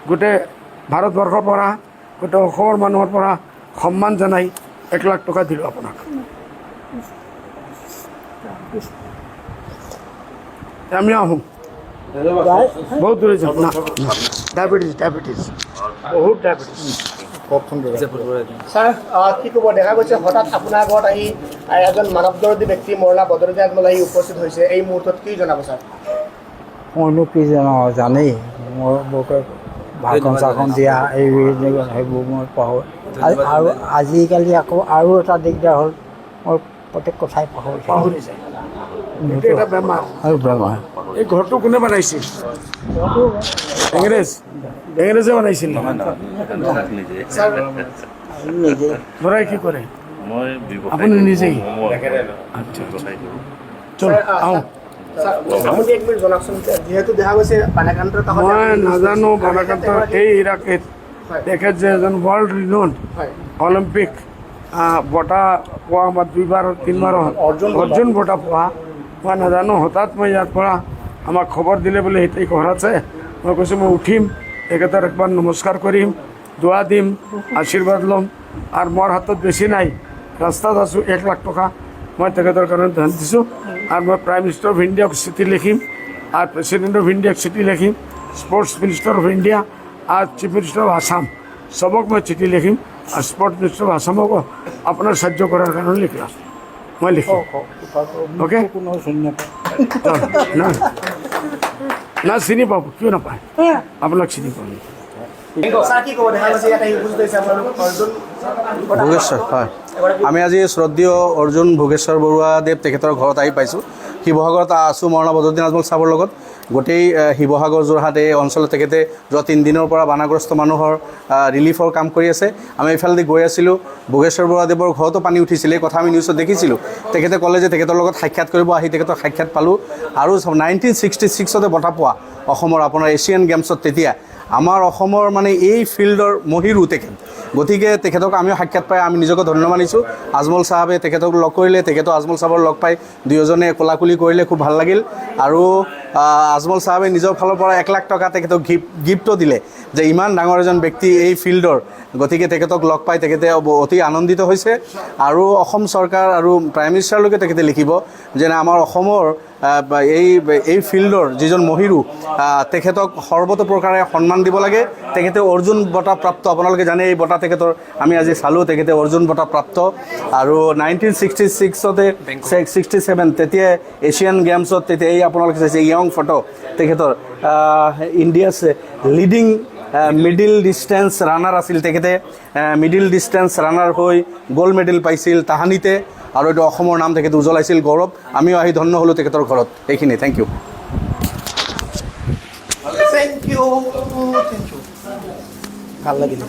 গোটেই ভাৰতবৰ্ষৰ পৰা গোটেই অসমৰ মানুহৰ পৰা সন্মান জনাই 1 লাখ টকা দিলোঁ আপোনাক। আমি আহোঁ বহুত দূৰে যাম না ডায়েবেটিছ বহুত ডায়েবেটিছ। ছাৰ কি ক'ব, দেখা গৈছে হঠাৎ আপোনাৰ আগত আহি এজন মানৱ দৰদী ব্যক্তি মৌলানা বদৰুদ্দিন আজমল আহি উপস্থিত হৈছে, এই মুহূৰ্তত কি জনাব ছাৰ? মইনো কি জানো, জানেই মোৰ ভাষণ চাখন দিয়া সেইবোৰ মই পাহৰোঁ। আৰু আজিকালি আকৌ আৰু এটা দিগদাৰ হ'ল, মই প্ৰত্যেক কথাই পাহৰি যায়। এইটো এটা বেমাৰ। আৰু বেমাৰ এই ঘৰটো কোনে বনাইছিল? ইংৰেজে বনাইছিল। ল'ৰাই কি কৰে? আপুনি নিজেই? চল আহোঁ। আপুনি এক মিনিট জনাওকচোন, যিহেতু দেখা গৈছে বাণীকান্তৰ কাষত মই নাজানো বাণীকান্তৰ এই ইৰাকীত তেখেত যে এজন ৱৰ্ল্ড ৰিনোন অলিম্পিক বঁটা পোৱা আমাৰ 2-3বাৰ অৰ্জুন বঁটা পোৱা, মই নাজানো। হঠাৎ মই ইয়াৰ পৰা আমাক খবৰ দিলে বোলে সেই ঘৰ আছে। মই কৈছোঁ মই উঠিম, তেখেতৰ একবাৰ নমস্কাৰ কৰিম, দোৱা দিম, আশীৰ্বাদ ল'ম। আৰু মোৰ হাতত বেছি নাই, ৰাস্তাত আছোঁ, 1 লাখ টকা মই তেখেতৰ কাৰণে ধান দিছোঁ। আৰু মই প্ৰাইম মিনিষ্টাৰ অফ ইণ্ডিয়াক চিঠি লিখিম, আৰু প্ৰেচিডেণ্ট অফ ইণ্ডিয়াক চিঠি লিখিম, স্পৰ্টছ মিনিষ্টাৰ অফ ইণ্ডিয়া আৰু চিফ মিনিষ্টাৰ অফ আছাম চবক মই চিঠি লিখিম। আৰু স্পৰ্টছ মিনিষ্টাৰ অফ আছামকো আপোনাৰ সাহায্য কৰাৰ কাৰণে লিখিম, মই লিখিম। অ'কে, না চিনি পাব, কিয় নাপায়, আপোনাক চিনি পাব। ছাৰ কি ক'ব, দেখা গৈছে ইয়াত আহি উপস্থিত হৈছে আপোনালোক অৰ্জুন ভোগেশ্বৰ, হয়, আমি আজি শ্ৰদ্ধেয় অৰ্জুন ভোগেশ্বৰ বৰুৱাদেৱ তেখেতৰ ঘৰত আহি পাইছোঁ। শিৱসাগৰত আছোঁ মৌলানা বদৰুদ্দিন আজমল চাহাবৰ লগত। গোটেই শিৱসাগৰ, যোৰহাট এই অঞ্চলত তেখেতে যোৱা 3 দিনৰ পৰা বানাগ্ৰস্ত মানুহৰ ৰিলিফৰ কাম কৰি আছে। আমি এইফালেদি গৈ আছিলোঁ, ভোগেশ্বৰ বৰুৱাদেৱৰ ঘৰতো পানী উঠিছিলে, এই কথা আমি নিউজত দেখিছিলোঁ। তেখেতে ক'লে যে তেখেতৰ লগত সাক্ষাৎ কৰিব, আহি তেখেতৰ সাক্ষাৎ পালোঁ। আৰু 1966তে বঁটা পোৱা অসমৰ আপোনাৰ এছিয়ান গেমছত, তেতিয়া আমাৰ অসমৰ মানে এই ফিল্ডৰ মহিৰো তেখেত। গতিকে তেখেতক আমিও সাক্ষাৎ পাই আমি নিজকে ধন্য মানিছোঁ। আজমল চাহাবে তেখেতক লগ কৰিলে, তেখেতেও আজমল চাহাবৰ লগ পাই দুয়োজনে কোলাকুলি কৰিলে, খুব ভাল লাগিল। আৰু আজমল চাহাবে নিজৰ ফালৰ পৰা 1 লাখ টকা তেখেতক গিফ্টটো দিলে, যে ইমান ডাঙৰ এজন ব্যক্তি এই ফিল্ডৰ, গতিকে তেখেতক লগ পাই তেখেতে অতি আনন্দিত হৈছে। আৰু অসম চৰকাৰ আৰু প্ৰাইম মিনিষ্টাৰলৈকে তেখেতে লিখিব যে আমাৰ অসমৰ এই ফিল্ডৰ যিজন মহিৰো, তেখেতক সৰ্বতোপ্ৰকাৰে সন্মান দিব লাগে। তেখেতে অৰ্জুন বঁটা প্ৰাপ্ত, আপোনালোকে জানে এই বঁটা তেখেতৰ আমি আজি চালোঁ, তেখেতে অৰ্জুন বঁটা প্ৰাপ্ত। আৰু 1966তে 67 তেতিয়া এছিয়ান গেমছত, তেতিয়া এই আপোনালোকে চাইছে য়ং ফটো তেখেতৰ, India's leading middle distance runner আছিল তেখেতে। মিডিল ডিষ্টেঞ্চ ৰানাৰ হৈ গ'ল্ড মেডেল পাইছিল তাহানিতে, আৰু এইটো অসমৰ নাম তেখেতে উজ্বলাইছিল, গৌৰৱ। আমিও আহি ধন্য হ'লোঁ তেখেতৰ ঘৰত। এইখিনি, থেংক ইউ। ভাল লাগিলে।